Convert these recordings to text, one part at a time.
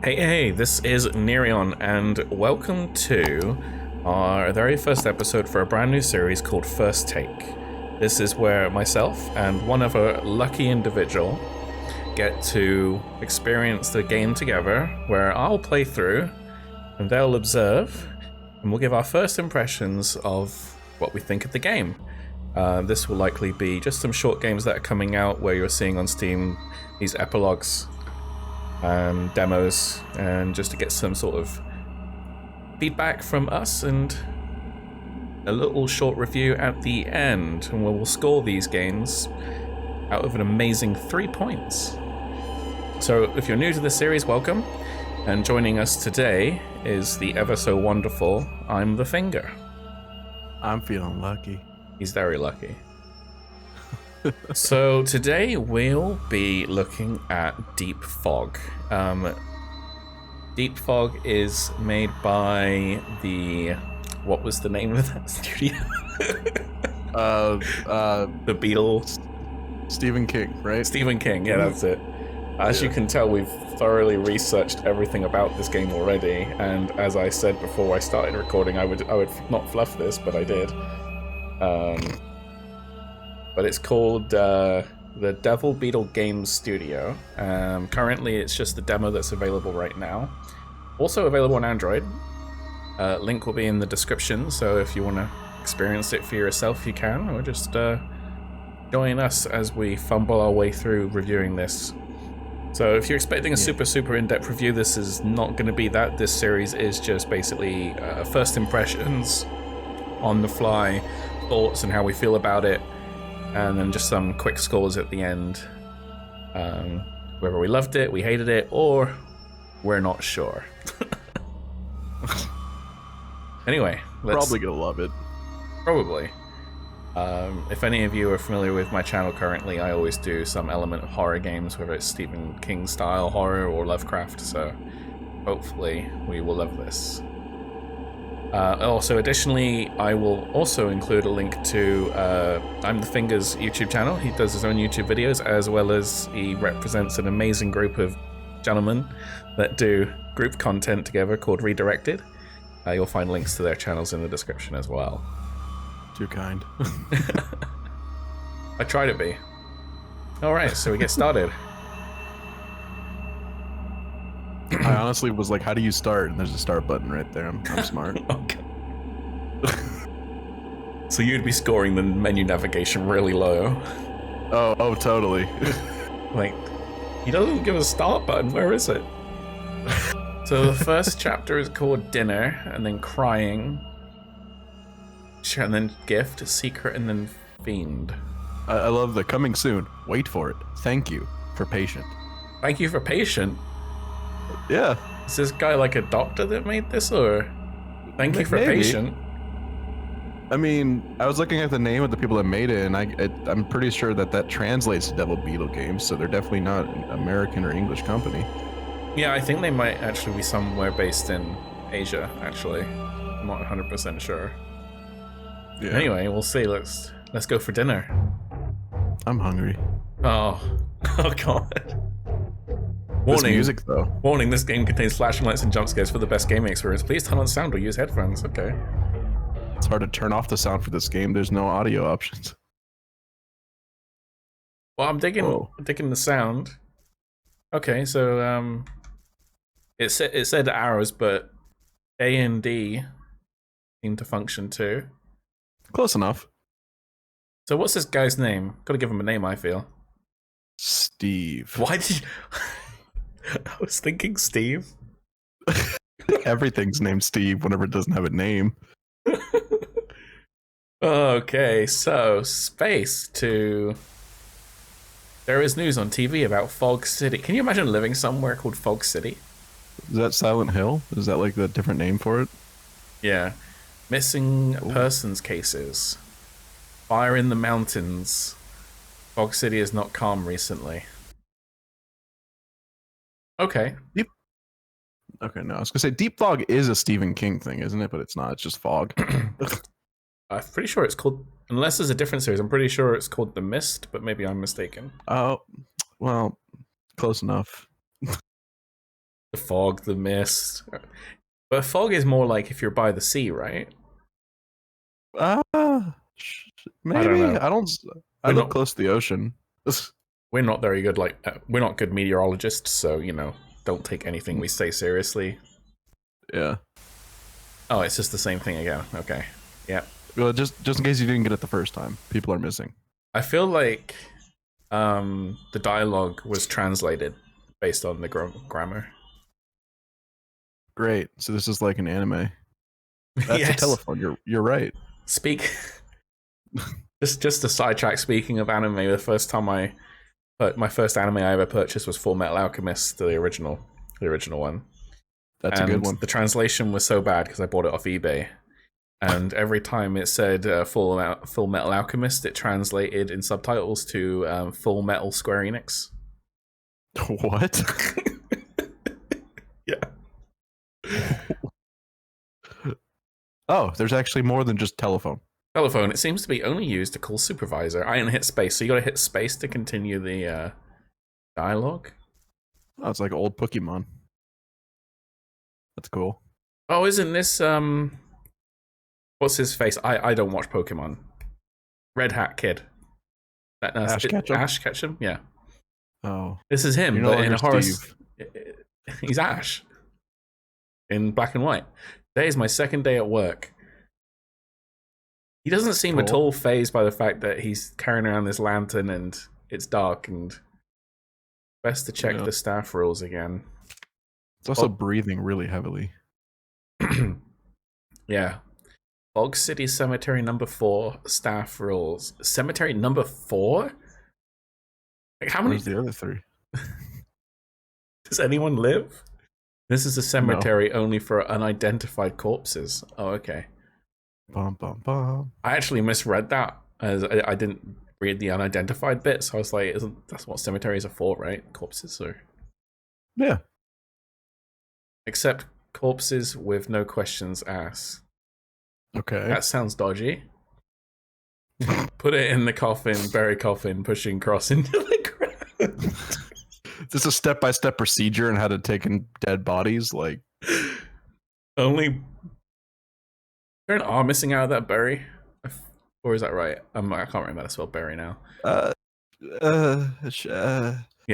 Hey, this is Nerion, and welcome to our very first episode for a brand new series called First Take. This is where myself and one other lucky individual get to experience the game together, where I'll play through and they'll observe, and we'll give our first impressions of what we think of the game. This will likely be just some short games that are coming out where you're seeing on Steam these epilogues, demos, and just to get some sort of feedback from us and a little short review at the end, and we'll score these games out of an amazing 3 points. So if you're new to this series, welcome, and joining us today is the ever so wonderful I'm the Finger. I'm feeling lucky. He's very lucky. So today we'll be looking at Deep Fog. Deep Fog is made by what was the name of that studio? The Beatles. Stephen King, right? Stephen King, yeah, that's it. As you can tell, we've thoroughly researched everything about this game already, and as I said before I started recording, I would not fluff this, but I did. But it's called the Devil Beetle Games Studio. Currently, it's just the demo that's available right now. Also available on Android. Link will be in the description, so if you want to experience it for yourself, you can, or just join us as we fumble our way through reviewing this. So if you're expecting a super in-depth review, this is not going to be that. This series is just basically first impressions, on the fly, thoughts and how we feel about it, and then just some quick scores at the end. Whether we loved it, we hated it, or we're not sure. Anyway, probably gonna love it. Probably. If any of you are familiar with my channel currently, I always do some element of horror games, whether it's Stephen King style horror or Lovecraft, so hopefully we will love this. Also, additionally, I will also include a link to I'm the Finger's YouTube channel. He does his own YouTube videos, as well as he represents an amazing group of gentlemen that do group content together called Redirected. You'll find links to their channels in the description as well. Too kind. I try to be. Alright, so we get started. I honestly was like, how do you start? And there's a start button right there. I'm smart. Okay. So you'd be scoring the menu navigation really low. Oh, totally. Like, he doesn't give a start button. Where is it? So the first chapter is called Dinner, and then Crying, and then Gift, Secret, and then Fiend. I love the coming soon. Wait for it. Thank you for patient. Thank you for patient. Yeah. Is this guy like a doctor that made this, or thank you for Maybe. patient? I mean, I was looking at the name of the people that made it, and I'm pretty sure that translates to Devil Beetle Games, so they're definitely not an American or English company. Yeah, I think they might actually be somewhere based in Asia, actually. I'm not 100% sure. Yeah. Anyway, we'll see. Let's go for dinner. I'm hungry. Oh God. This Warning. music, though. Warning, this game contains flashing lights and jump scares. For the best gaming experience, please turn on sound or use headphones. Okay. It's hard to turn off the sound for this game. There's no audio options. Well, I'm digging the sound. Okay, so it said arrows, but A and D seem to function too. Close enough. So what's this guy's name? Gotta give him a name, I feel. Steve. Why did you... I was thinking Steve. Everything's named Steve whenever it doesn't have a name. Okay, so space to... There is news on TV about Fog City. Can you imagine living somewhere called Fog City? Is that Silent Hill? Is that like the different name for it? Yeah. Missing persons cases. Fire in the mountains. Fog City is not calm recently. Okay. Okay, no, I was gonna say Deep Fog is a Stephen King thing, isn't it? But it's not. It's just fog. I'm pretty sure it's called, unless there's a different series, I'm pretty sure it's called The Mist, but maybe I'm mistaken. Oh, well, close enough. The fog, the mist. But fog is more like if you're by the sea, right? Uh, I don't maybe. know. I don't. I We're live not close to the ocean. we're not very good. Like we're not good meteorologists, so don't take anything we say seriously. Yeah. Oh, it's just the same thing again. Okay. Yeah. Well, just in case you didn't get it the first time, people are missing. I feel like the dialogue was translated based on the grammar. Great. So this is like an anime. That's Yes. a telephone. You're right. Speak. just a sidetrack. Speaking of anime, my first anime I ever purchased was Full Metal Alchemist, the original one. That's a good one. The translation was so bad because I bought it off eBay. And every time it said Full Metal Alchemist, it translated in subtitles to Full Metal Square Enix. What? Yeah. Oh, there's actually more than just telephone. Telephone. It seems to be only used to call supervisor. I didn't hit space, so you got to hit space to continue the dialogue. Oh, it's like old Pokemon. That's cool. Oh, isn't this what's his face? I don't watch Pokemon. Red Hat Kid. Ash Ketchum? Ash Ketchum? Yeah. Oh. This is him, You're no but in a longer horror. Steve. He's Ash. In black and white. Today is my second day at work. He doesn't seem at all fazed by the fact that he's carrying around this lantern and it's dark and best to check the staff rules again. It's also breathing really heavily. Yeah. Bog City Cemetery number 4 staff rules. Cemetery number 4? Like how many? Where's the other 3? Does anyone live? This is a cemetery only for unidentified corpses. Oh, okay. Bum, bum, bum. I actually misread that as I didn't read the unidentified bit, so I was like, that's what cemeteries are for, right? Corpses, so. Yeah. Except corpses with no questions asked. Okay. That sounds dodgy. Put it in the coffin, bury coffin, pushing cross into the ground. Is this a step-by-step procedure on how to take in dead bodies? Like, only. Is there an R missing out of that bury? Or is that right? I can't remember how to spell bury now. Yeah,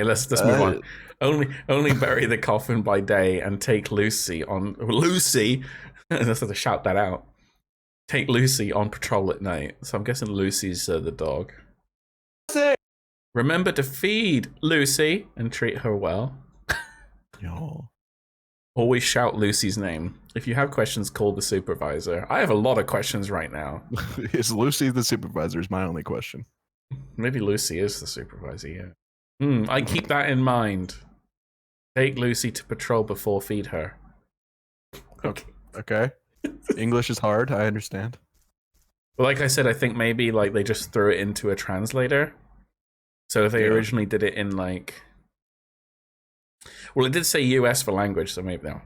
let's move on. Only bury the coffin by day and take Lucy on Lucy. Let's have to shout that out. Take Lucy on patrol at night. So I'm guessing Lucy's the dog. Remember to feed Lucy and treat her well. Yo. Always shout Lucy's name. If you have questions, call the supervisor. I have a lot of questions right now. Is Lucy the supervisor is my only question. Maybe Lucy is the supervisor, yeah. I keep that in mind. Take Lucy to patrol before feed her. Okay. English is hard, I understand. But like I said, I think maybe like they just threw it into a translator. So if they originally did it in like... Well, it did say US for language, so maybe no.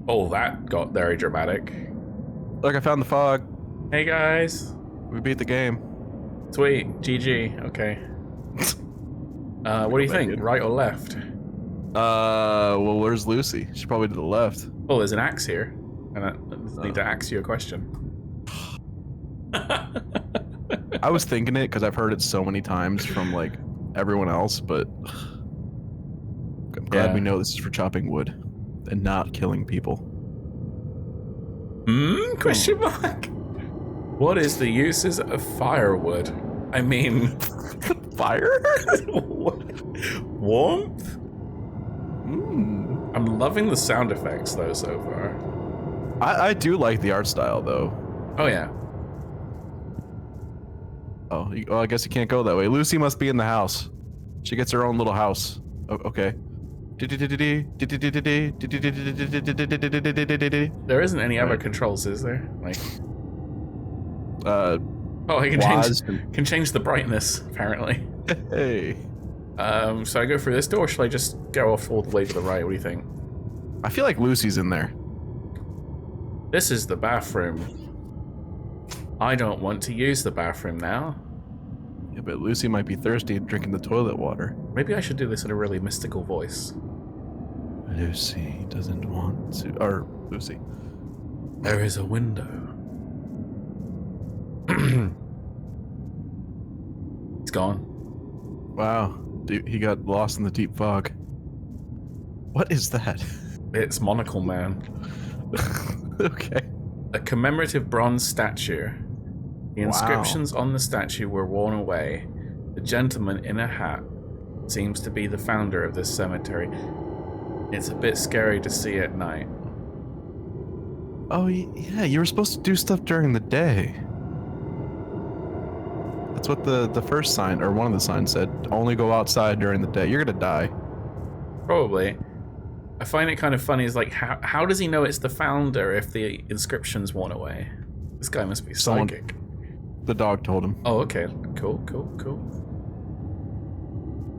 Oh, that got very dramatic. Look, I found the fog. Hey guys. We beat the game. Sweet. GG. Okay. What do you think? Right or left? Well, where's Lucy? She's probably to the left. Oh, there's an axe here. And I need to ask you a question. I was thinking it because I've heard it so many times from like everyone else, but I'm glad we know this is for chopping wood and not killing people. Question mark? What is the uses of firewood? I mean... Fire? Warmth? I'm loving the sound effects though so far. I do like the art style though. Oh yeah. Oh, well, I guess you can't go that way. Lucy must be in the house. She gets her own little house. Okay. There isn't any other controls, is there? Like, oh, I can change the brightness apparently. Hey. So I go through this door, or should I just go off all the way to the right? What do you think? I feel like Lucy's in there. This is the bathroom. I don't want to use the bathroom now. Yeah, but Lucy might be thirsty and drinking the toilet water. Maybe I should do this in a really mystical voice. Lucy doesn't want to. Or Lucy. There is a window. It's gone. Wow. Dude, he got lost in the deep fog. What is that? It's Monocle Man. Okay. A commemorative bronze statue. The inscriptions on the statue were worn away. The gentleman in a hat seems to be the founder of this cemetery. It's a bit scary to see at night. Oh, yeah, you were supposed to do stuff during the day. That's what the first sign, or one of the signs said. Only go outside during the day. You're gonna die. Probably. I find it kind of funny, is like, how does he know it's the founder if the inscription's worn away? This guy must be psychic. The dog told him. Oh, okay. Cool.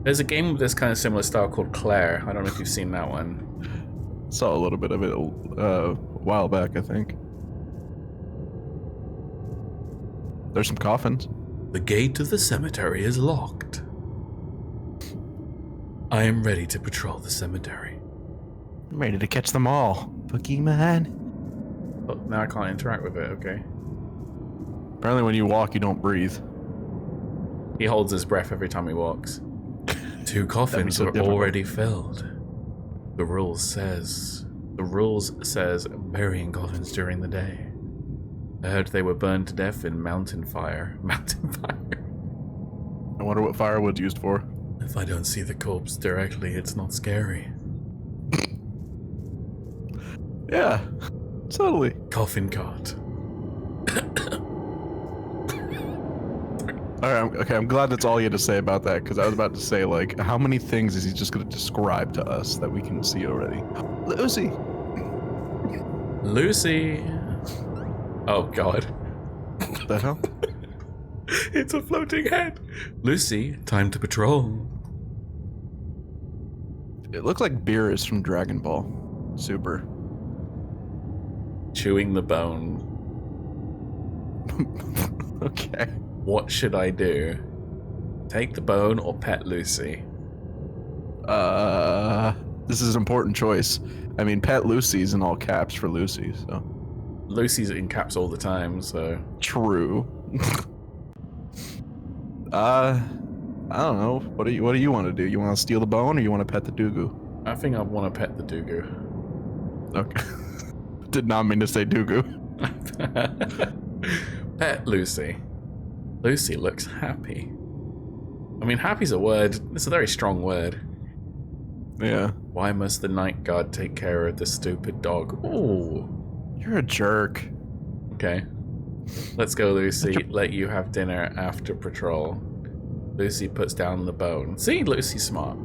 There's a game with this kind of similar style called Claire. I don't know if you've seen that one. Saw a little bit of it a while back, I think. There's some coffins. The gate of the cemetery is locked. I am ready to patrol the cemetery. I'm ready to catch them all. Boogeyman. Oh, now I can't interact with it, okay. Apparently when you walk, you don't breathe. He holds his breath every time he walks. 2 coffins were already filled. The rules says burying coffins during the day. I heard they were burned to death in mountain fire. Mountain fire. I wonder what firewood's used for. If I don't see the corpse directly, it's not scary. Yeah, totally. Coffin cart. Alright, okay, I'm glad that's all you had to say about that, because I was about to say, like, how many things is he just going to describe to us that we can see already? Lucy! Lucy! Oh, God. What the hell? It's a floating head! Lucy, time to patrol. It looks like Beerus from Dragon Ball Super. Chewing the bone. Okay. What should I do? Take the bone or pet Lucy? This is an important choice. I mean, pet Lucy's in all caps for Lucy, so. Lucy's in caps all the time, so. True. I don't know. What do you want to do? You want to steal the bone or you want to pet the Doogu? I think I want to pet the Doogu. Okay. Did not mean to say Doogu. Pet Lucy. Lucy looks happy. I mean, happy's a word. It's a very strong word. Yeah. Why must the night guard take care of the stupid dog? Ooh. You're a jerk. Okay. Let's go, Lucy. Let you have dinner after patrol. Lucy puts down the bone. See, Lucy's smart.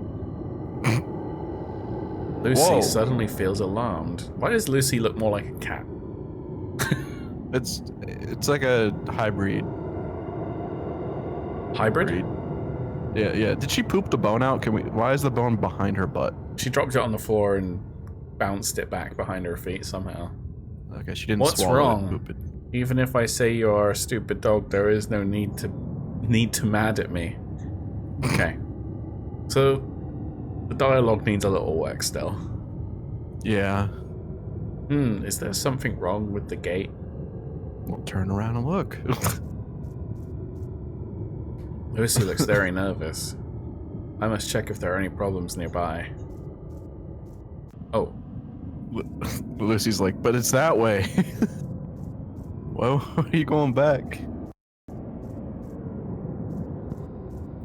Lucy suddenly feels alarmed. Why does Lucy look more like a cat? It's like a hybrid. Hybrid? Yeah. Did she poop the bone out? Why is the bone behind her butt? She dropped it on the floor and bounced it back behind her feet somehow. Okay, she didn't What's swallow wrong? it and poop it. Even if I say you are a stupid dog, there is no need to mad at me. Okay. So the dialogue needs a little work still. Yeah. Is there something wrong with the gate? Well, turn around and look. Lucy looks very nervous. I must check if there are any problems nearby. Oh. Lucy's like, but it's that way. Well, why are you going back?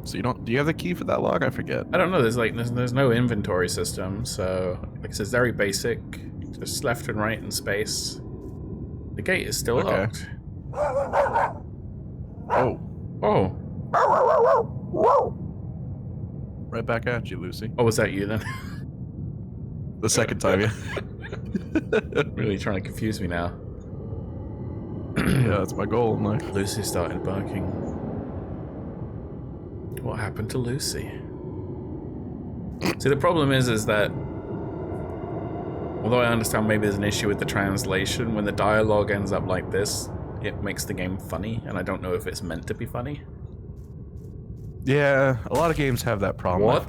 So do you have the key for that lock? I forget. I don't know, there's no inventory system, so like I said, it's very basic. Just left and right in space. The gate is still locked. Oh. Oh. Right back at you, Lucy. Oh, was that you then? The second time, yeah. Really trying to confuse me now. Yeah, that's my goal in life. Lucy started barking. What happened to Lucy? See, the problem is that although I understand maybe there's an issue with the translation, when the dialogue ends up like this, it makes the game funny, and I don't know if it's meant to be funny. Yeah, a lot of games have that problem.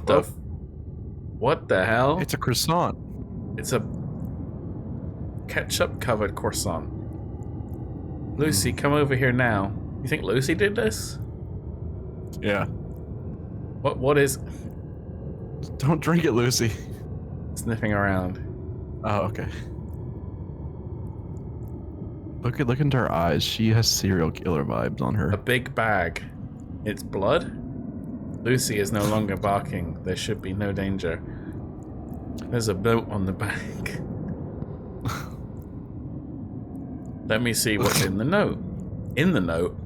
What the hell? It's a croissant. It's a ketchup-covered croissant. Lucy, come over here now. You think Lucy did this? Yeah. What is... Don't drink it, Lucy. Sniffing around. Oh, okay. Look into her eyes. She has serial killer vibes on her. A big bag. It's blood? Lucy is no longer barking. There should be no danger. There's a note on the bag. Let me see what's in the note. In the note,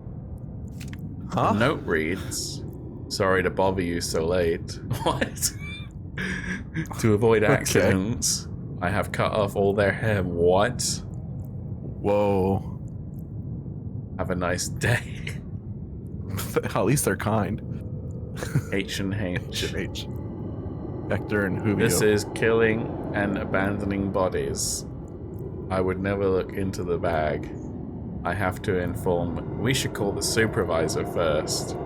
the note reads, "Sorry to bother you so late." What? To avoid accidents, I have cut off all their hair. What? Whoa. Have a nice day. At least they're kind. H and H. H. Hector and Hubio. This is killing and abandoning bodies. I would never look into the bag. I have to inform. We should call the supervisor first. I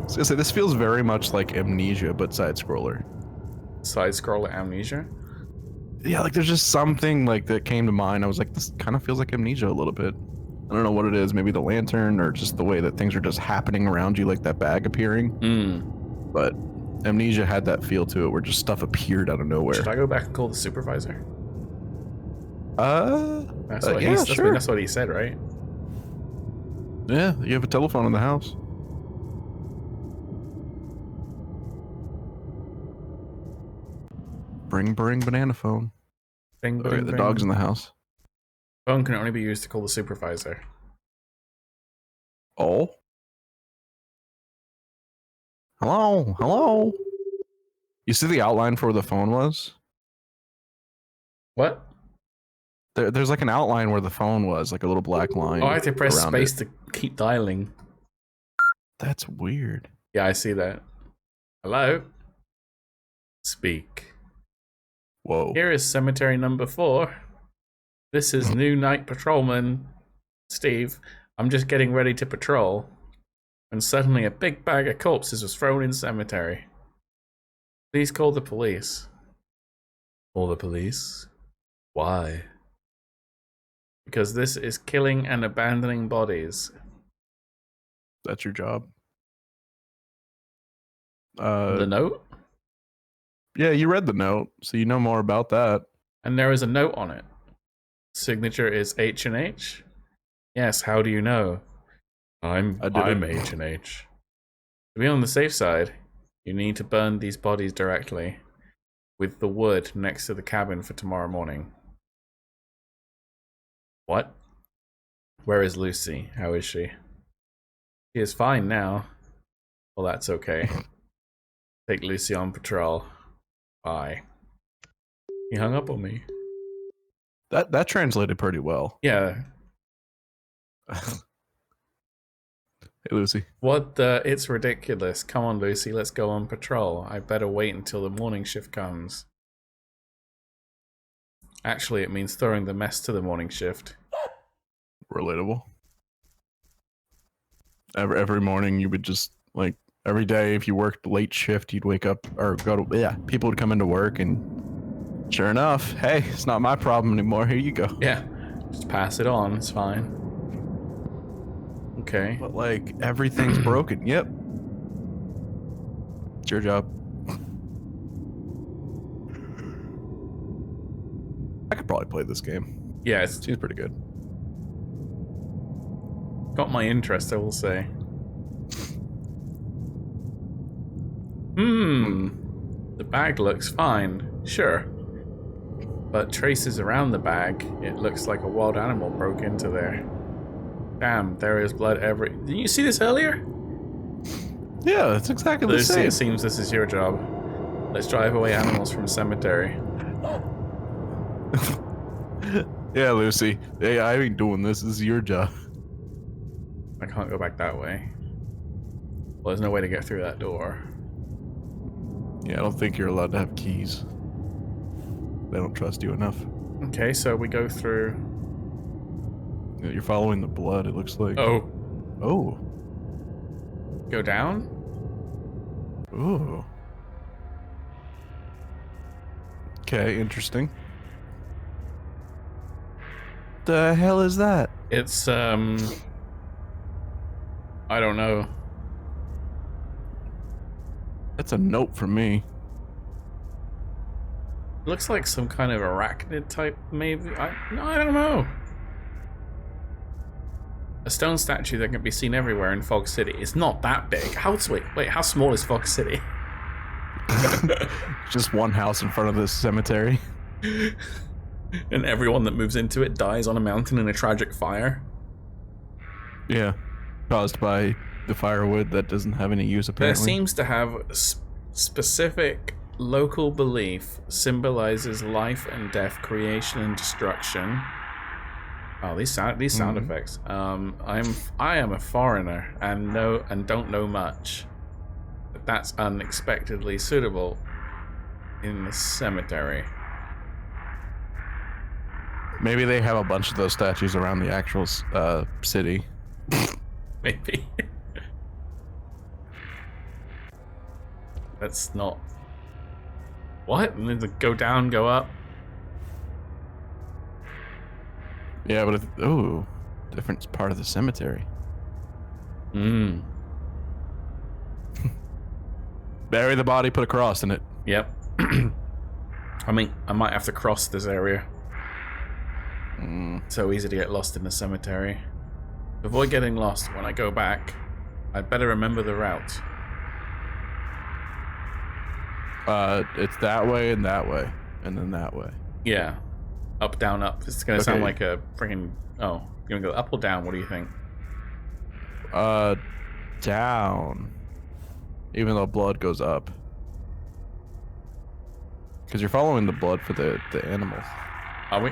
was gonna say, this feels very much like Amnesia, but side-scroller. Side-scroller Amnesia? Yeah, like there's just something like that came to mind. I was like, this kind of feels like Amnesia a little bit. I don't know what it is. Maybe the lantern or just the way that things are just happening around you, like that bag appearing. But Amnesia had that feel to it where just stuff appeared out of nowhere. Should I go back and call the supervisor? That's what yeah, sure. That's what he said, right? Yeah, you have a telephone in the house. Bring banana phone. Bing, Okay, the dog's in the house. Phone can only be used to call the supervisor. Oh? Hello? You see the outline for where the phone was? What? There's like an outline where the phone was, like a little black line. Oh, I have to press space it. to keep dialing. That's weird. Yeah, I see that. Hello? Speak. Whoa. Here is cemetery number 4. This is new night patrolman Steve. I'm just getting ready to patrol. And suddenly a big bag of corpses was thrown in cemetery. Please call the police. Call the police? Why? Because this is killing and abandoning bodies. That's your job. The note? Yeah, you read the note, so you know more about that. And there is a note on it. Signature is H and H? Yes, how do you know? I'm H and H. To be on the safe side, you need to burn these bodies directly with the wood next to the cabin for tomorrow morning. What? Where is Lucy? How is she? She is fine now. Well, that's okay. Take Lucy on patrol. Bye. He hung up on me. That translated pretty well. Yeah. Hey, Lucy. What the? It's ridiculous. Come on, Lucy, let's go on patrol. I better wait until the morning shift comes. Actually, it means throwing the mess to the morning shift. Relatable. Every morning you would just, like, every day if you worked late shift, you'd wake up, or go to, yeah, people would come into work and sure enough, hey, it's not my problem anymore, here you go. Yeah, just pass it on, it's fine. Okay. But, like, everything's broken. Yep. It's your job. I could probably play this game. Yeah, It seems pretty good. got my interest, I will say. The bag looks fine, sure. But traces around the bag, it looks like a wild animal broke into there. Damn, there is blood every... Didn't you see this earlier? Yeah, it's exactly the Lucy, same. it seems this is your job. Let's drive away animals from cemetery. Yeah, Lucy. Hey, I ain't doing this. This is your job. I can't go back that way. Well, there's no way to get through that door. Yeah, I don't think you're allowed to have keys. They don't trust you enough. Okay, so we go through... Yeah, you're following the blood, it looks like. Oh. Oh. Go down? Ooh. Okay, interesting. The hell is that? It's I don't know. That's a note from me. It looks like some kind of arachnid type, maybe. No, I don't know. A stone statue that can be seen everywhere in Fog City. It's not that big. How sweet? Wait, how small is Fog City? Just one house in front of this cemetery. And everyone that moves into it dies on a mountain in a tragic fire. Yeah, caused by the firewood that doesn't have any use apparently. There seems to have specific local belief symbolizes life and death, creation and destruction. Oh, these sound effects. I am a foreigner and don't know much. But that's unexpectedly suitable in the cemetery. Maybe they have a bunch of those statues around the actual city. Maybe. That's not. What? And then go down, go up. Yeah, but different part of the cemetery. Hmm. Bury the body, put a cross in it. Yep. I mean, I might have to cross this area. So easy to get lost in the cemetery. To avoid getting lost when I go back, I'd better remember the route. It's that way, and then that way. Yeah. Up, down, up. It's gonna sound like a freaking... Oh, you gonna go up or down? What do you think? Down. Even though blood goes up. Because you're following the blood for the animals. Are we?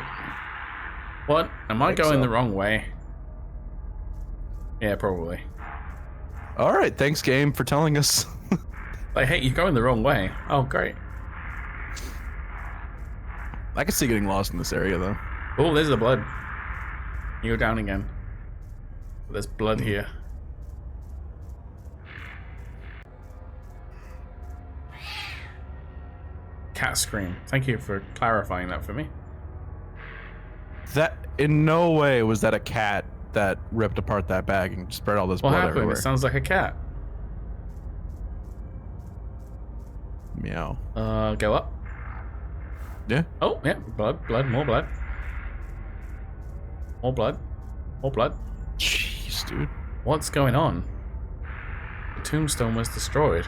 What? Am I going the wrong way? Yeah, probably. Alright, thanks game for telling us. Like, hey, you're going the wrong way. Oh, great. I can see getting lost in this area, though. Oh, there's the blood. You go down again. There's blood here. Cat scream. Thank you for clarifying that for me. That, in no way was that a cat that ripped apart that bag and spread all this What blood happened? everywhere. It sounds like a cat. Meow. Go up. Yeah. Oh, yeah. Blood, more blood. More blood. More blood. Jeez, dude. What's going on? The tombstone was destroyed.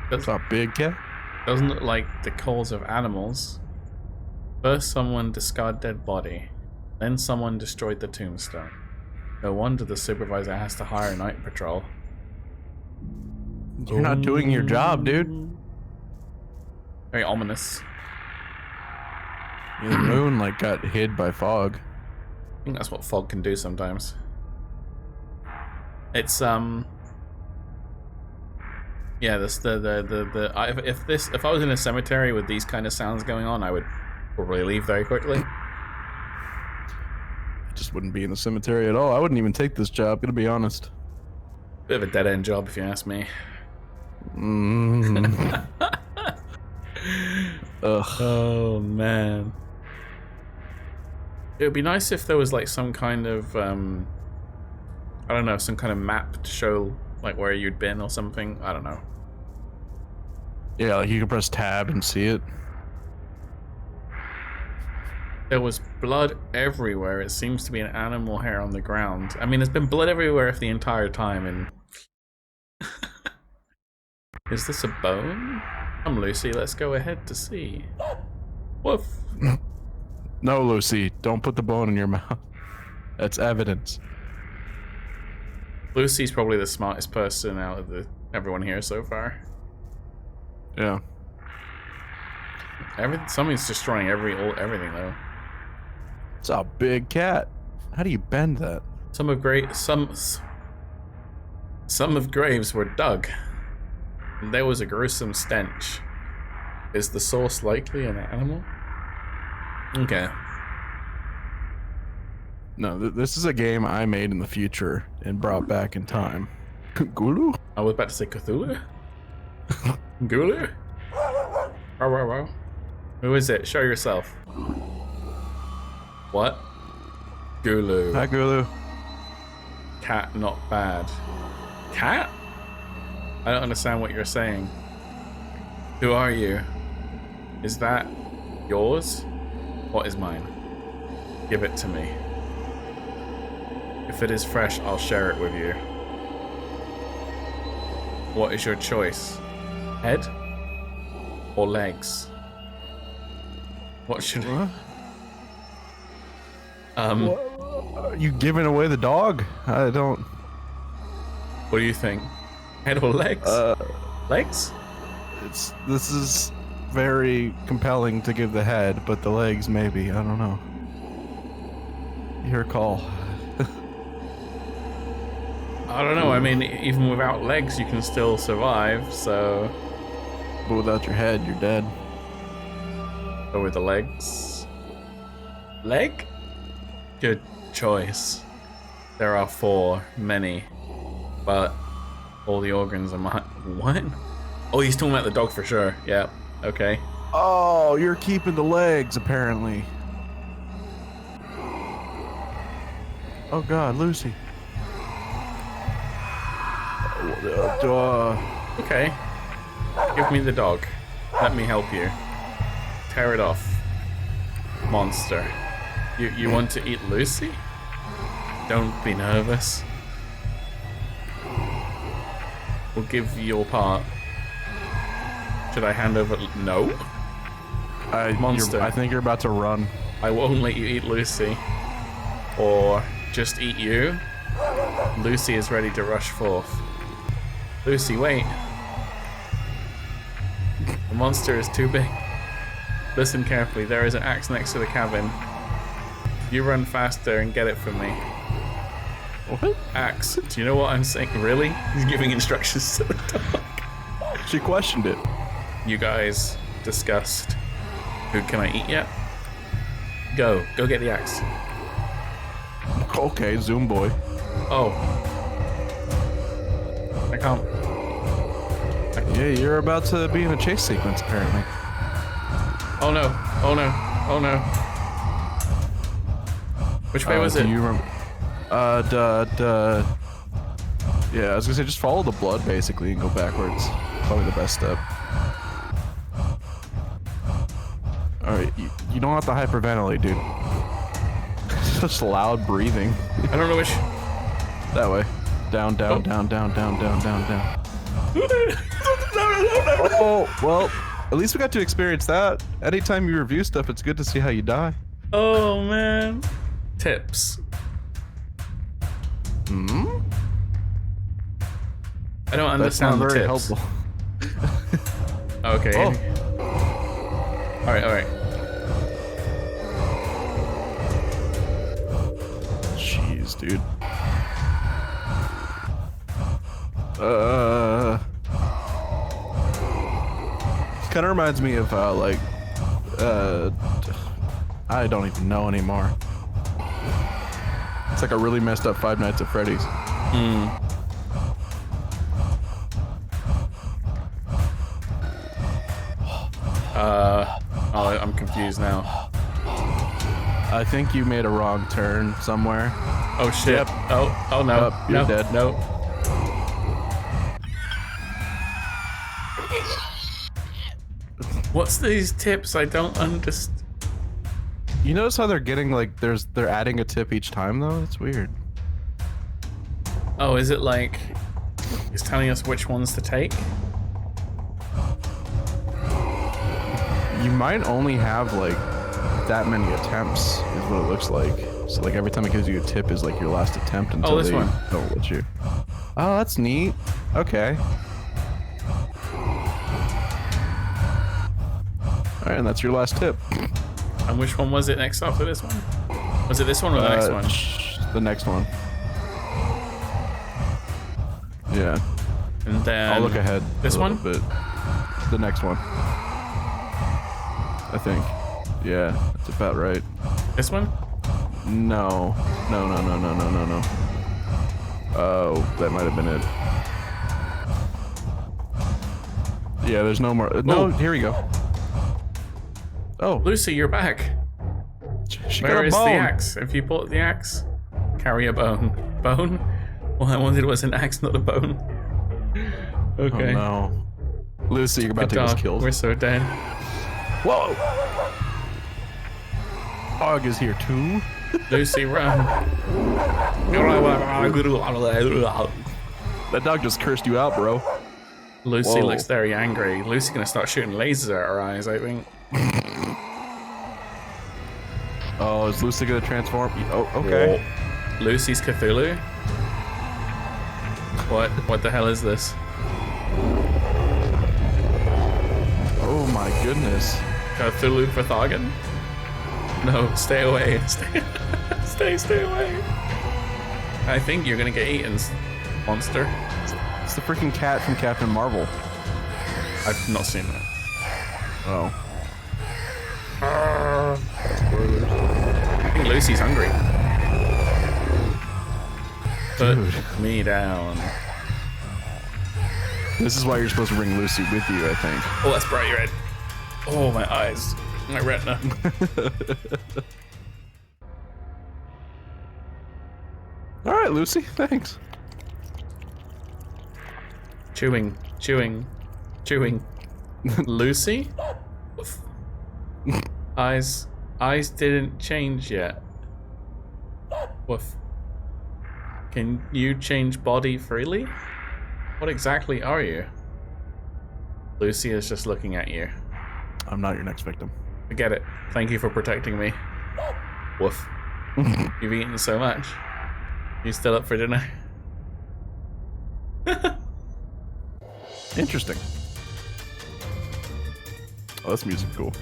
That's a big cat. Doesn't look like the cause of animals. First someone discarded dead body, then someone destroyed the tombstone. No wonder the supervisor has to hire a night patrol. You're not doing your job, dude. Very ominous. The moon like got hid by fog. I think that's what fog can do sometimes. It's yeah, this if I was in a cemetery with these kind of sounds going on, I would probably leave very quickly. I just wouldn't be in the cemetery at all. I wouldn't even take this job, gonna be honest. Bit of a dead end job, if you ask me. Ugh. Oh man. It would be nice if there was like some kind of I don't know, some kind of map to show like where you'd been or something. I don't know. Yeah, like you can press tab and see it. There was blood everywhere. It seems to be an animal hair on the ground. I mean, there's been blood everywhere for the entire time. And is this a bone? Come, Lucy. Let's go ahead to see. Woof. No, Lucy, don't put the bone in your mouth. That's evidence. Lucy's probably the smartest person out of everyone here so far. Yeah. Something's destroying everything though. It's a big cat. How do you bend that? Some of graves were dug, and there was a gruesome stench. Is the source likely an animal? Okay. No, this is a game I made in the future and brought back in time. Gulu? I was about to say Cthulhu. Cthulhu. Wow, wow, wow. Who is it? Show yourself. What? Gulu. Hi, Gulu. Cat, not bad. Cat? I don't understand what you're saying. Who are you? Is that yours? What is mine? Give it to me. If it is fresh, I'll share it with you. What is your choice? Head or legs? What should What? Are you giving away the dog? I don't. What do you think? Head or legs? Legs? This is very compelling to give the head, but the legs maybe. I don't know. Your call. I don't know. I mean, even without legs, you can still survive. So, But without your head, you're dead. go with the legs. Leg? Good choice. There are 4, many, but all the organs are mine. What? Oh, he's talking about the dog for sure. Yeah. Okay. Oh, you're keeping the legs, apparently. Oh God, Lucy. Okay. Give me the dog. Let me help you. Tear it off. Monster. You want to eat Lucy? Don't be nervous. We'll give you your part. Should I hand over? No. Monster. I think you're about to run. I won't let you eat Lucy. Or just eat you. Lucy is ready to rush forth. Lucy, wait. The monster is too big. Listen carefully. There is an axe next to the cabin. You run faster and get it for me. What? Axe. Do you know what I'm saying? Really? He's giving instructions to the dog. She questioned it. You guys discussed who can I eat yet? Go get the axe. Okay, Zoom boy. Oh. I can't. Yeah, you're about to be in a chase sequence, apparently. Oh no. Oh no. Oh no. Which way was it? Do you remember? Yeah, I was gonna say just follow the blood basically and go backwards. Probably the best step. Alright, you don't have to hyperventilate, dude. Such loud breathing. I don't know which. That way. Down, down, down, down, down, down, down, down. Oh, well, at least we got to experience that. Anytime you review stuff, it's good to see how you die. Oh man. Tips. Hmm? I don't That's not understand the very tips. helpful. Okay. Oh. Alright. Jeez, dude. Kind of reminds me of I don't even know anymore. It's like a really messed up Five Nights at Freddy's. Oh, I'm confused now. I think you made a wrong turn somewhere. Oh shit. Yep. Oh no. Yep, you're no, dead. No. What's these tips? I don't understand. You notice how they're getting like they're adding a tip each time though? It's weird. Oh, is it like it's telling us which ones to take? You might only have like that many attempts is what it looks like. So like every time it gives you a tip is like your last attempt until this they one. don't let you. Oh, that's neat. Okay. Alright, and that's your last tip. And which one was it next after this one? Was it this one or the next one? The next one. Yeah. And then I'll look ahead. This a little one? bit. The next one. I think. Yeah, that's about right. This one? No. No. Oh, that might have been it. Yeah, there's no more. No, here we go. Oh, Lucy, you're back. she Where got a is the bone. axe? If you bought the axe, carry a bone. Bone? All I wanted was an axe, not a bone. Okay. Oh no. Lucy, you're about Good to get us dog. killed. We're so dead. Whoa! Dog is here too. Lucy, run. That dog just cursed you out, bro. Lucy Whoa. looks very angry. Lucy's gonna start shooting lasers at her eyes, I think. Oh, is Lucy gonna transform? Oh, okay. Whoa. Lucy's Cthulhu? What the hell is this? Oh my goodness. Cthulhu Vathagan? No, stay away. Stay away. I think you're gonna get eaten, monster. It's the freaking cat from Captain Marvel. I've not seen that. Oh. Spoilers. I think Lucy's hungry. Put Dude. me down. This is why you're supposed to bring Lucy with you, I think. Oh, that's bright red. Oh, my eyes. My retina. All right, Lucy, thanks. Chewing. Lucy? Eyes didn't change yet. Woof. Can you change body freely? What exactly are you? Lucy is just looking at you. I'm not your next victim. Forget it. Thank you for protecting me. Woof. You've eaten so much. You still up for dinner? Interesting. Oh, this music cool.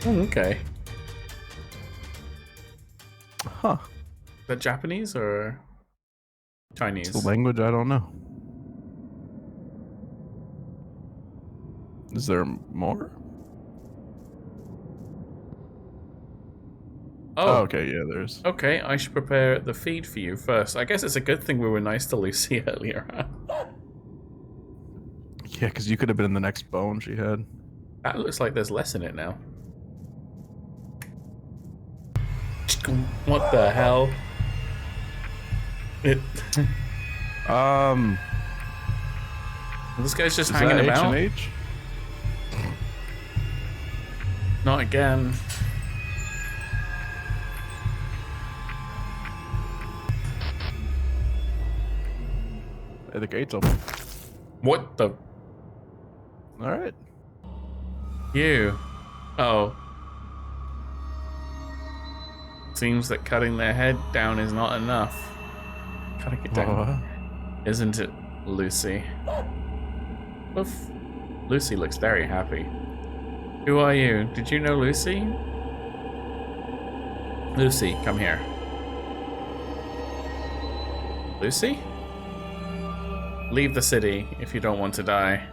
Okay. Huh. Is that Japanese or Chinese? The language, I don't know. Is there more? Oh, okay, yeah, there's. okay. I should prepare the feed for you first. I guess it's a good thing we were nice to Lucy earlier. Yeah, because you could have been the next bone she had. That looks like there's less in it now. What the hell? It. This guy's just Is hanging that about. H&H? Not again. Hey, the gate's open. What the? All right. You. Oh. Seems that cutting their head down is not enough. Cutting it down. Isn't it, Lucy? Oof. Lucy looks very happy. Who are you? Did you know Lucy? Lucy, come here. Lucy? Leave the city if you don't want to die.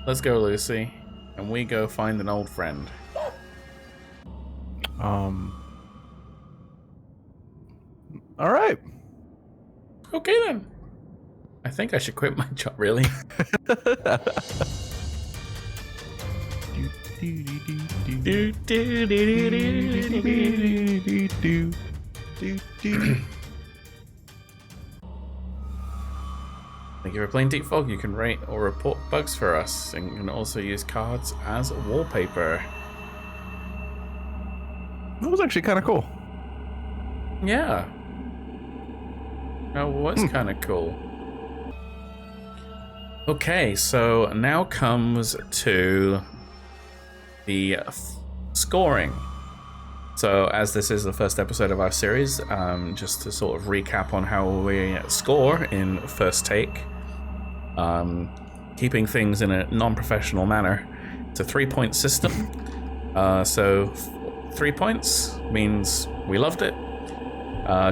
Let's go, Lucy. And we go find an old friend. All right. Okay then. I think I should quit my job, really. Thank you for playing Deep Fog. You can rate or report bugs for us, and you can also use cards as wallpaper. That was actually kind of cool. Yeah. That was kind of cool. Okay, so now comes to the scoring. So as this is the first episode of our series, just to sort of recap on how we score in First Take, keeping things in a non-professional manner, it's a 3-point system. So 3 points means we loved it.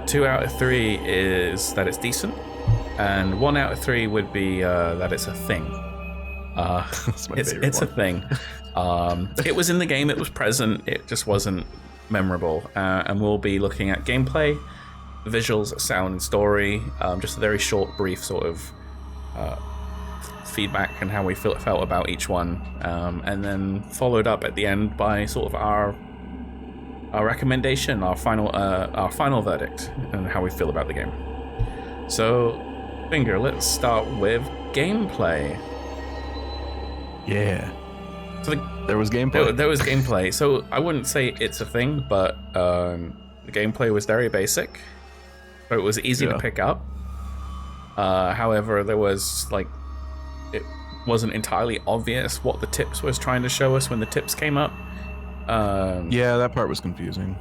2 out of 3 is that it's decent, and 1 out of 3 would be that it's a thing. That's my favorite It's one. a thing. It was in the game, it was present, it just wasn't memorable. And we'll be looking at gameplay, visuals, sound, and story. Just a very short, brief sort of feedback and how we felt about each one, and then followed up at the end by sort of our recommendation, our final verdict, and how we feel about the game. So, Finger, let's start with gameplay. Yeah. So there was gameplay. There was gameplay. So I wouldn't say it's a thing, but the gameplay was very basic. But it was easy to pick up. However, there was it wasn't entirely obvious what the tips was trying to show us when the tips came up. Yeah, that part was confusing.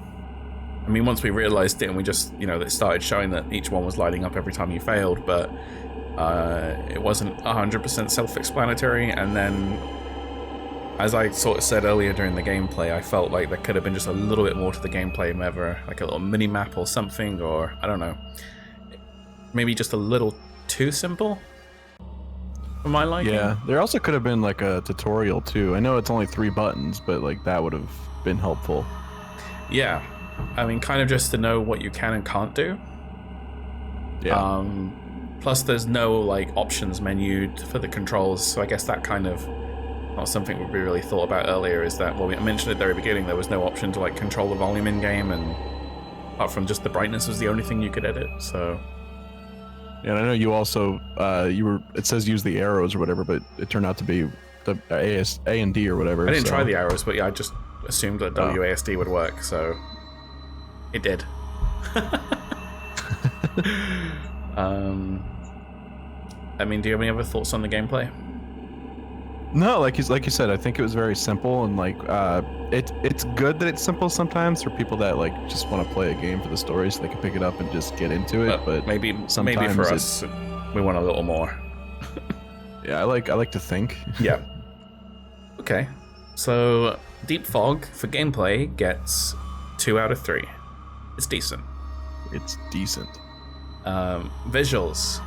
I mean, once we realized it and we just, it started showing that each one was lighting up every time you failed, but it wasn't 100% self-explanatory. And then, as I sort of said earlier during the gameplay, I felt like there could have been just a little bit more to the gameplay, ever, like a little mini-map or something, or I don't know. Maybe just a little too simple for my liking. Yeah, there also could have been like a tutorial too. I know it's only 3 buttons, but like that would have been helpful. Yeah, I mean, kind of just to know what you can and can't do. Yeah. Plus, there's no options menu for the controls, so I guess that kind of not something we really thought about earlier. Is that, well, we mentioned at the very beginning there was no option to control the volume in game, and apart from just the brightness was the only thing you could edit. So. Yeah, and I know you also it says use the arrows or whatever, but it turned out to be the A and D or whatever. I didn't try the arrows, but yeah, I just assumed that WASD would work, so it did. I mean, do you have any other thoughts on the gameplay? No, like you said, I think it was very simple, and it's good that it's simple sometimes for people that just want to play a game for the story, so they can pick it up and just get into it. But maybe for us, we want a little more. Yeah, I like to think. Yeah. Okay, so Deep Fog for gameplay gets 2 out of 3. It's decent. It's decent. Visuals.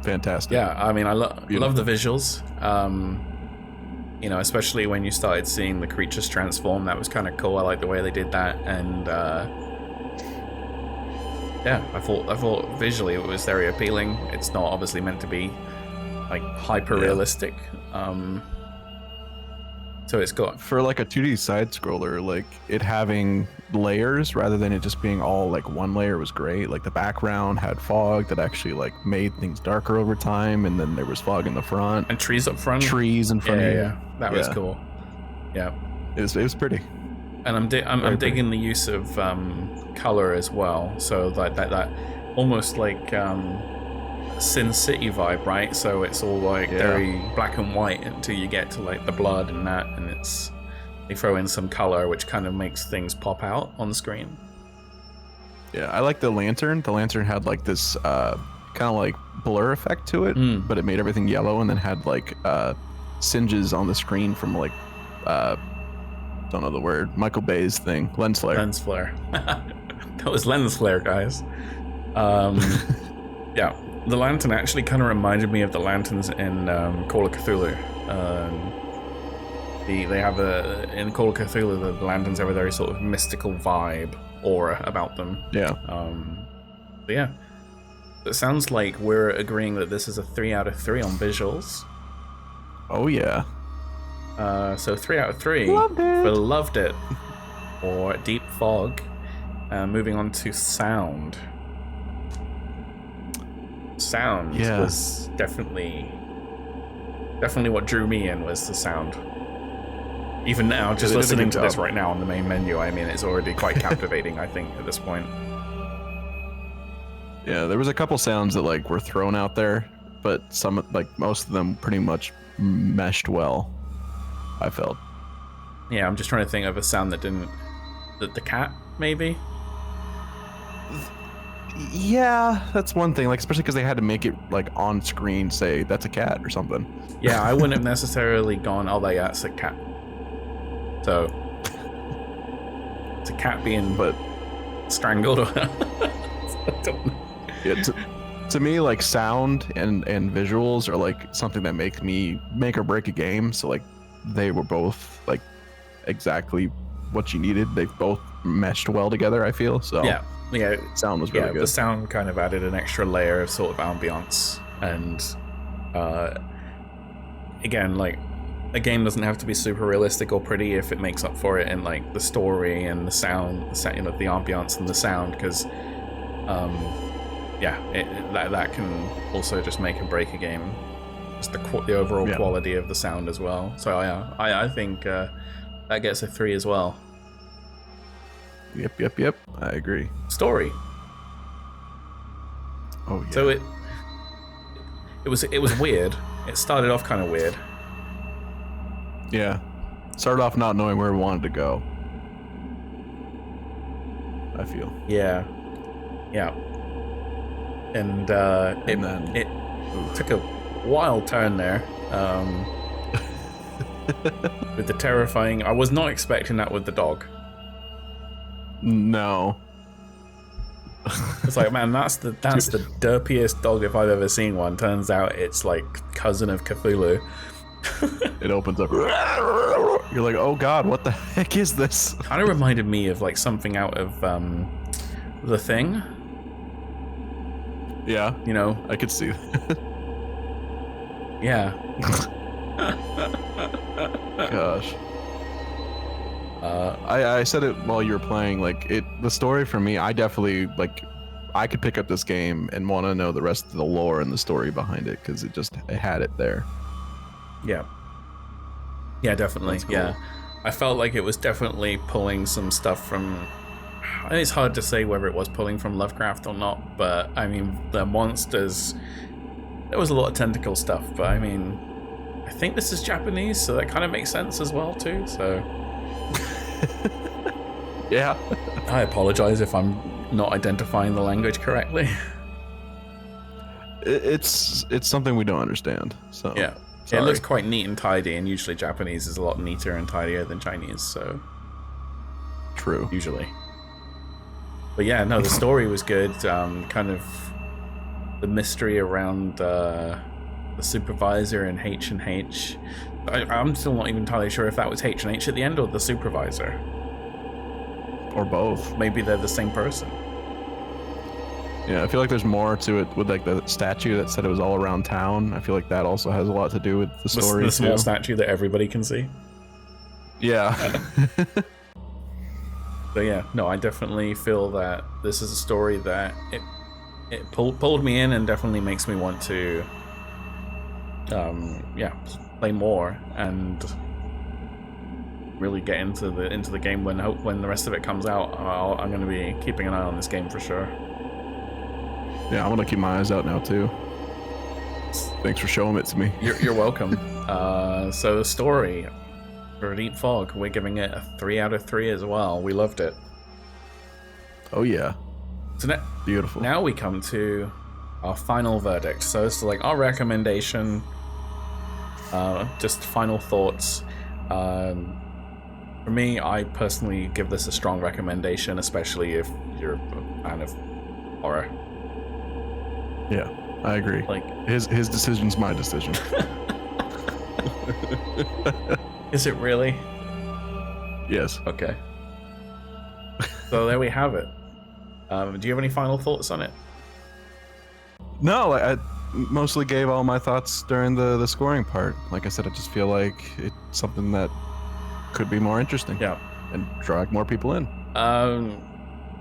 Fantastic. Yeah, I mean, I love the visuals. Especially when you started seeing the creatures transform, that was kind of cool. I like the way they did that, and yeah, I thought visually it was very appealing. It's not obviously meant to be hyper realistic. So it's got, for a 2D side scroller, it having layers rather than it just being all one layer was great. The background had fog that actually made things darker over time, and then there was fog in the front and trees up front. Trees in front of you. Yeah, that was cool. Yeah, it was pretty. And I'm digging the use of color as well. So that almost Sin City vibe, right? So it's all very black and white until you get to the blood and that, and they throw in some color which kind of makes things pop out on the screen. Yeah, I like the lantern. The lantern had this kind of blur effect to it, but it made everything yellow, and then had singes on the screen from don't know the word, Michael Bay's thing, lens flare. Lens flare. That was lens flare, guys. Yeah. The lantern actually kind of reminded me of the lanterns in Call of Cthulhu. They have in Call of Cthulhu, the lanterns have a very sort of mystical vibe, aura about them. Yeah. But yeah, it sounds like we're agreeing that this is a 3 out of 3 on visuals. Oh yeah. So 3 out of 3 for Loved It or Deep Fog. Moving on to sound. Sound was definitely what drew me in, was the sound. Even now, just listening to this right now on the main menu, I mean, it's already quite captivating, I think, at this point. Yeah, there was a couple sounds that were thrown out there, but some most of them pretty much meshed well, I felt. Yeah, I'm just trying to think of a sound that didn't. The cat, maybe? Yeah, that's one thing. Especially because they had to make it on screen say that's a cat or something. Yeah, I wouldn't have necessarily gone, oh, that's a cat. So it's a cat being strangled. I don't know. Yeah, to me, sound and visuals are something that make or break a game. So they were both exactly what you needed. They both meshed well together, I feel. So yeah. Sound was really good. The sound kind of added an extra layer of sort of ambiance, and Again, like, a game doesn't have to be super realistic or pretty if it makes up for it in like the story and the sound, you know, the ambiance and the sound, because that can also just make or break a game. Just the overall quality of the sound as well. So yeah, I think that gets a 3 as well. Yep. I agree. Story. Oh yeah. So it was weird. It started off kind of weird. Yeah. Started off not knowing where we wanted to go, I feel. Yeah. And it took a wild turn there. With the terrifying... I was not expecting that with the dog. No. It's like, man, that's the derpiest dog if I've ever seen one. Turns out it's like cousin of Cthulhu. It opens up. You're like, oh god, what the heck is this? Kind of reminded me of like something out of The Thing. Yeah, you know, I could see that. Yeah. Gosh. I said it while you were playing. Like the story for me, I definitely I could pick up this game and want to know the rest of the lore and the story behind it because it had it there. Yeah, definitely. Cool. Yeah, I felt like it was definitely pulling some stuff from... I think it's hard to say whether it was pulling from Lovecraft or not, but I mean, the monsters... There was a lot of tentacle stuff, but I mean, I think this is Japanese, so that kind of makes sense as well too, so... Yeah. I apologize if I'm not identifying the language correctly. It's something we don't understand, so... Yeah. Sorry. It looks quite neat and tidy, and usually Japanese is a lot neater and tidier than Chinese, so... True. Usually. But yeah, no, the story was good. Kind of the mystery around the supervisor and H&H. I'm still not even entirely sure if that was H&H at the end or the supervisor. Or both. Maybe they're the same person. Yeah, I feel like there's more to it with like the statue that said it was all around town. I feel like that also has a lot to do with the story. The small statue that everybody can see. Yeah. But yeah, no, I definitely feel that this is a story that it pulled me in and definitely makes me want to play more and really get into the game when the rest of it comes out. I'm going to be keeping an eye on this game for sure. Yeah, I'm gonna keep my eyes out now too. Thanks for showing it to me. You're welcome. So the story for Deep Fog, we're giving it a 3 out of 3 as well. We loved it. Oh yeah. So beautiful. Now we come to our final verdict. So it's like our recommendation. Just final thoughts. For me, I personally give this a strong recommendation, especially if you're a fan of horror. Yeah, I agree. Like his decision's my decision. Is it really? Yes. Okay. So there we have it. Do you have any final thoughts on it? No, I mostly gave all my thoughts during the scoring part. Like I said, I just feel like it's something that could be more interesting. Yeah. And drag more people in.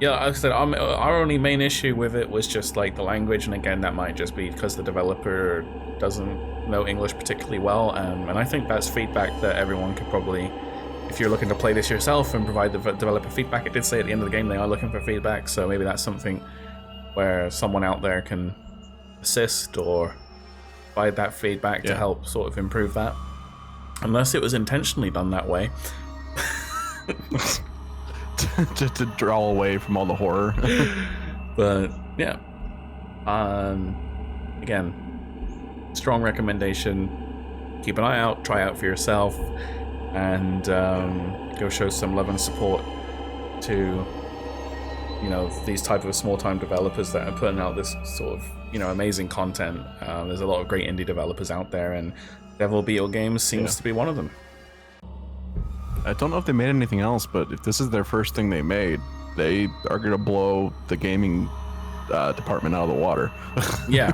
Yeah, like I said, our only main issue with it was just like the language, and again, that might just be because the developer doesn't know English particularly well, and I think that's feedback that everyone could probably, if you're looking to play this yourself and provide the developer feedback, it did say at the end of the game they are looking for feedback, so maybe that's something where someone out there can assist or provide that feedback to help sort of improve that, unless it was intentionally done that way. to draw away from all the horror. But yeah, again, strong recommendation. Keep an eye out, try out for yourself, and go show some love and support to these type of small-time developers that are putting out this sort of amazing content. There's a lot of great indie developers out there, and Devil Beetle Games seems to be one of them. I don't know if they made anything else, but if this is their first thing they made, they are going to blow the gaming department out of the water. Yeah.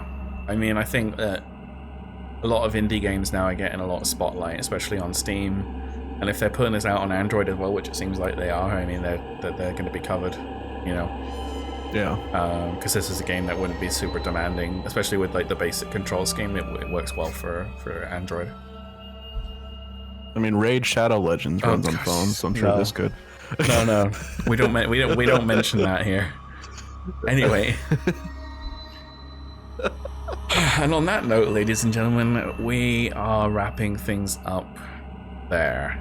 I mean, I think that a lot of indie games now are getting a lot of spotlight, especially on Steam. And if they're putting this out on Android as well, which it seems like they are, I mean, they're going to be covered, you know. Yeah. Because this is a game that wouldn't be super demanding, especially with like the basic control scheme. It works well for Android. I mean, Raid Shadow Legends runs on phones, so I'm sure this could. No, we don't mention that here. Anyway. And on that note, ladies and gentlemen, we are wrapping things up there.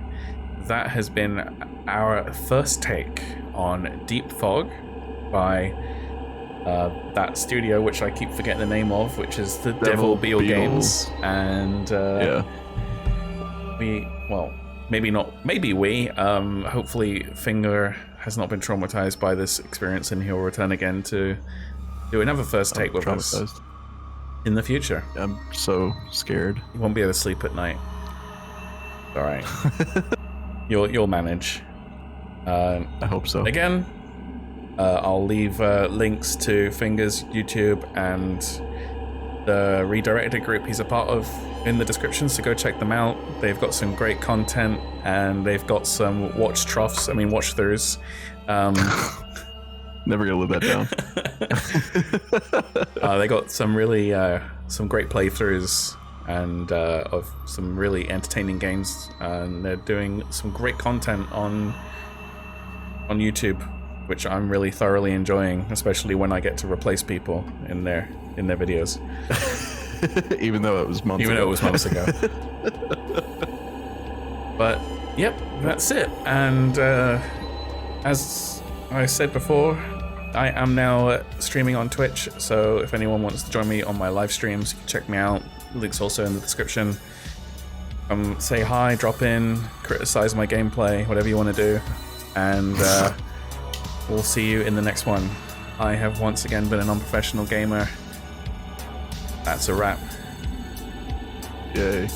That has been our first take on Deep Fog by that studio, which I keep forgetting the name of, which is the Devil Beetle Games. And hopefully Finger has not been traumatized by this experience, and he'll return again to do another first take with us in the future. I'm so scared. You won't be able to sleep at night. All right. You'll manage. I hope so. Again, I'll leave links to Finger's YouTube and the redirected group he's a part of in the description, so go check them out. They've got some great content, and they've got some watch throughs. Never gonna live that down. They got some really some great playthroughs and of some really entertaining games, and they're doing some great content on YouTube, which I'm really thoroughly enjoying, especially when I get to replace people in their videos. Even though it was months ago. But yep, that's it. And as I said before, I am now streaming on Twitch, so if anyone wants to join me on my live streams, you can check me out. Link's also in the description. Say hi, drop in, criticize my gameplay, whatever you want to do, and we'll see you in the next one. I have once again been an unprofessional gamer. That's a wrap. Yay.